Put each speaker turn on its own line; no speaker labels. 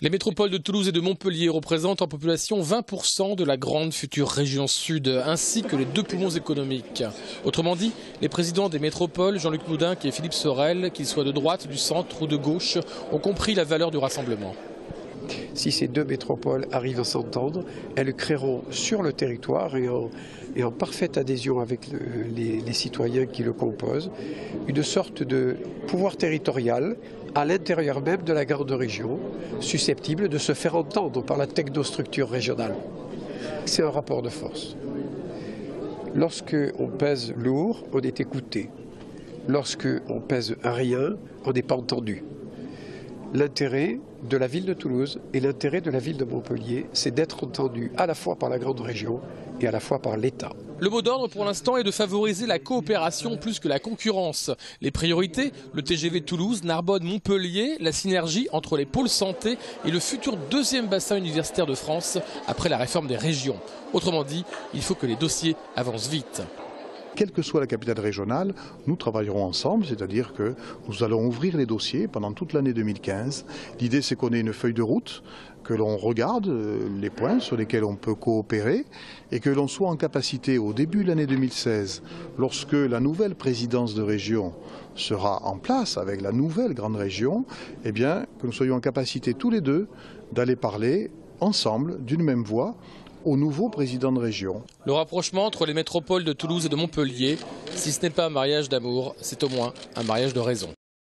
Les métropoles de Toulouse et de Montpellier représentent en population 20% de la grande future région sud, ainsi que les deux poumons économiques. Autrement dit, les présidents des métropoles, Jean-Luc Moudenc et Philippe Sorel, qu'ils soient de droite, du centre ou de gauche, ont compris la valeur du rassemblement.
Si ces deux métropoles arrivent à s'entendre, elles créeront sur le territoire et en parfaite adhésion avec les citoyens qui le composent, une sorte de pouvoir territorial à l'intérieur même de la grande région, susceptible de se faire entendre par la technostructure régionale. C'est un rapport de force. Lorsque on pèse lourd, on est écouté. Lorsque on pèse rien, on n'est pas entendu. L'intérêt de la ville de Toulouse et l'intérêt de la ville de Montpellier, c'est d'être entendu à la fois par la grande région et à la fois par l'État.
Le mot d'ordre pour l'instant est de favoriser la coopération plus que la concurrence. Les priorités, le TGV Toulouse, Narbonne, Montpellier, la synergie entre les pôles santé et le futur deuxième bassin universitaire de France après la réforme des régions. Autrement dit, il faut que les dossiers avancent vite.
Quelle que soit la capitale régionale, nous travaillerons ensemble, c'est-à-dire que nous allons ouvrir les dossiers pendant toute l'année 2015. L'idée, c'est qu'on ait une feuille de route, que l'on regarde les points sur lesquels on peut coopérer et que l'on soit en capacité, au début de l'année 2016, lorsque la nouvelle présidence de région sera en place avec la nouvelle grande région, eh bien, que nous soyons en capacité tous les deux d'aller parler ensemble, d'une même voix, au nouveau président de région.
Le rapprochement entre les métropoles de Toulouse et de Montpellier, si ce n'est pas un mariage d'amour, c'est au moins un mariage de raison.